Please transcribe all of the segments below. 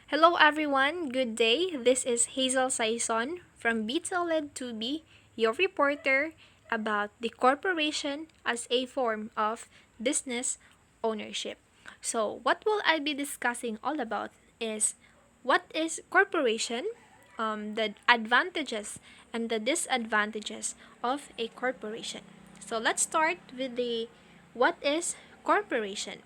Hello everyone, good day. This is Hazel Saison from Led 2B, your reporter about the corporation as a form of business ownership. So, what will I be discussing all about is what is corporation, the advantages and the disadvantages of a corporation. So, let's start with the what is corporation.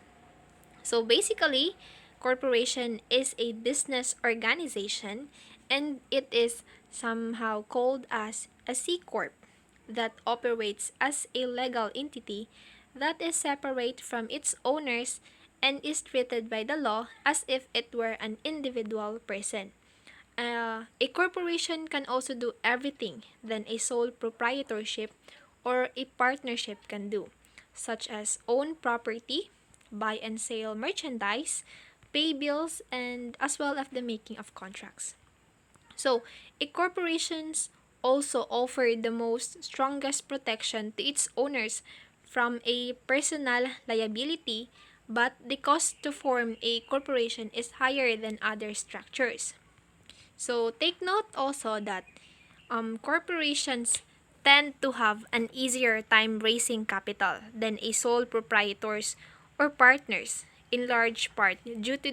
So basically, corporation is a business organization and it is somehow called as a C corp that operates as a legal entity that is separate from its owners and is treated by the law as if it were an individual person. A corporation can also do everything than a sole proprietorship or a partnership can do, such as own property, buy and sell merchandise, pay bills, and as well as the making of contracts. So, a corporations also offer the most strongest protection to its owners from a personal liability, but the cost to form a corporation is higher than other structures. So take note also that corporations tend to have an easier time raising capital than a sole proprietors or partners in large part due to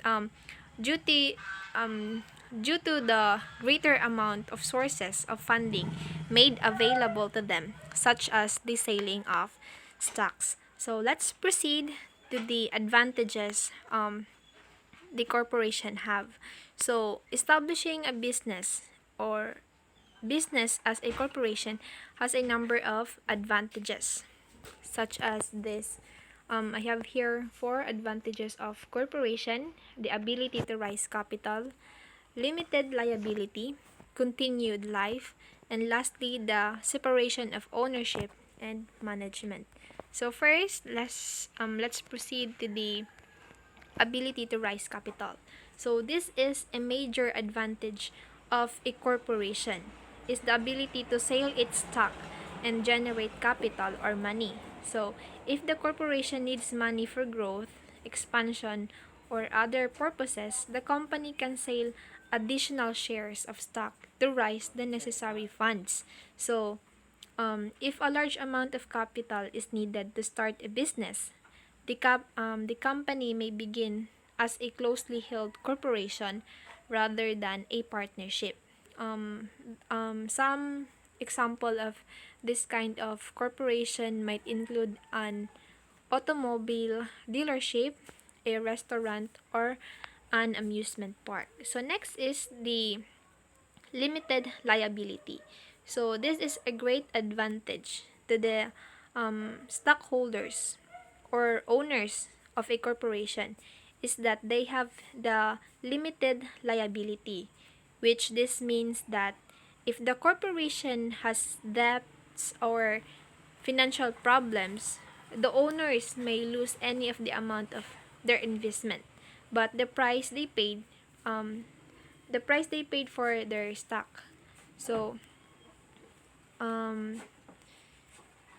um, due to the greater amount of sources of funding made available to them, such as the selling of stocks. So let's proceed to the advantages the corporation have. So, establishing a business or business as a corporation has a number of advantages, such as this. I have here four advantages of corporation: the ability to raise capital, limited liability, continued life, and lastly, the separation of ownership and management. So first, let's proceed to the ability to raise capital. So this is a major advantage of a corporation is the ability to sell its stock and generate capital or money. So if the corporation needs money for growth, expansion, or other purposes, the company can sell additional shares of stock to raise the necessary funds. So if a large amount of capital is needed to start a business, the company may begin as a closely held corporation rather than a partnership. Some example of this kind of corporation might include an automobile dealership, a restaurant, or an amusement park. So next is the limited liability. So this is a great advantage to the stockholders or owners of a corporation is that they have the limited liability, which this means that if the corporation has debts or financial problems, the owners may lose any of the amount of their investment, but um, the price they paid for their stock. So, um,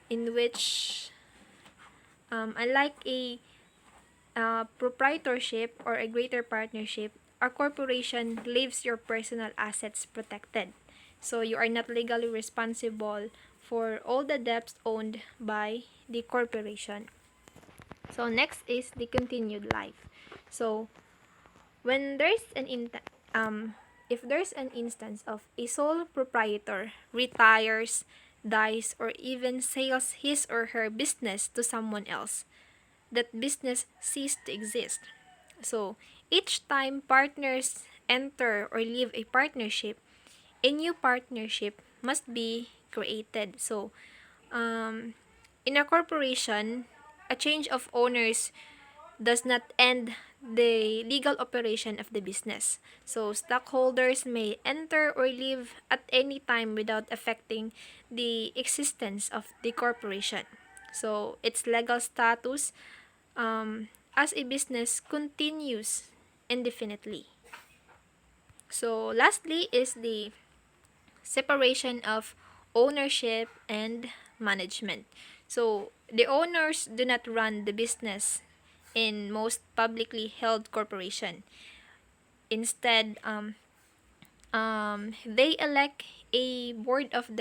in which, unlike a proprietorship or a greater partnership, a corporation leaves your personal assets protected. So, you are not legally responsible for all the debts owned by the corporation. So, next is the continued life. So, when there's an if there's an instance of a sole proprietor retires, dies, or even sells his or her business to someone else, that business ceased to exist. So each time partners enter or leave a partnership, a new partnership must be created. So in a corporation, a change of owners does not end the legal operation of the business. So, stockholders may enter or leave at any time without affecting the existence of the corporation. So, its legal status as a business continues indefinitely. So, lastly is the separation of ownership and management. So, the owners do not run the business in most publicly held corporation. Instead, they elect a board of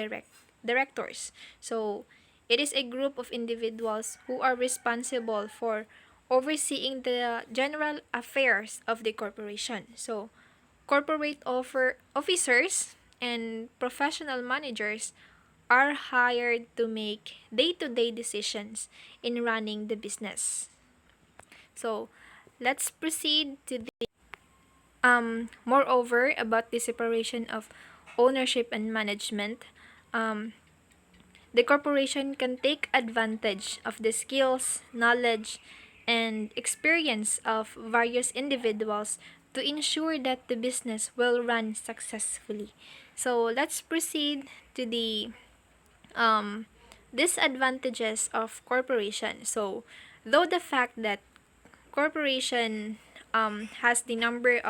directors. So it is a group of individuals who are responsible for overseeing the general affairs of the corporation. So corporate officers and professional managers are hired to make day-to-day decisions in running the business. So let's proceed to the moreover, about the separation of ownership and management. Um, the corporation can take advantage of the skills, knowledge, and experience of various individuals to ensure that the business will run successfully. So let's proceed to the um, disadvantages of corporation. So though the fact that corporation has the number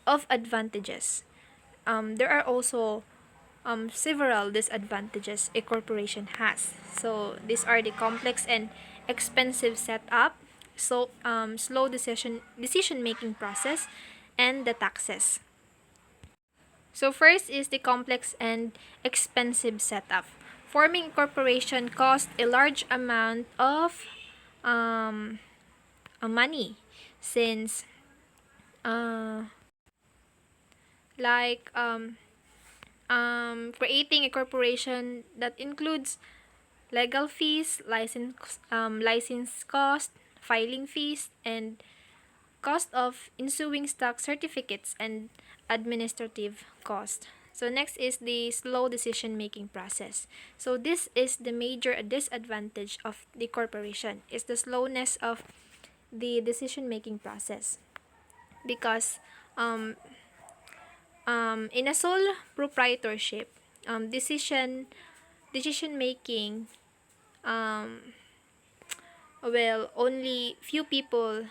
of advantages, there are also several disadvantages a corporation has. So these are the complex and expensive setup, so slow decision making process, and the taxes. So first is the complex and expensive setup. Forming a corporation costs a large amount of um, money, since uh, like creating a corporation that includes legal fees, license cost, filing fees, and cost of issuing stock certificates, and administrative cost. So next is the slow decision making process. So this is the major disadvantage of the corporation, is the slowness of the decision making process, because um, in a sole proprietorship, decision making, um, only few people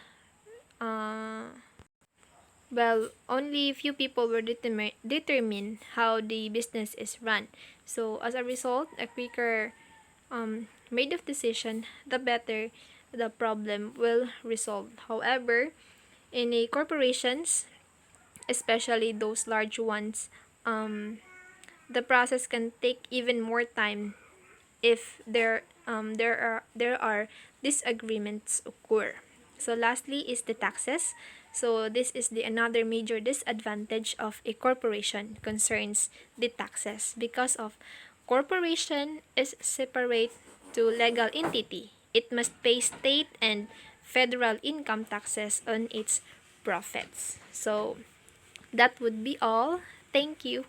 uh, only few people will determine how the business is run. So as a result, a quicker made of decision, the better the problem will resolve. However, in a corporations, especially those large ones, the process can take even more time if there are disagreements occur. So lastly is the taxes. So this is the another major disadvantage of a corporation, concerns the taxes, because of corporation is separate to legal entity. It must pay state and federal income taxes on its profits. So that would be all. Thank you.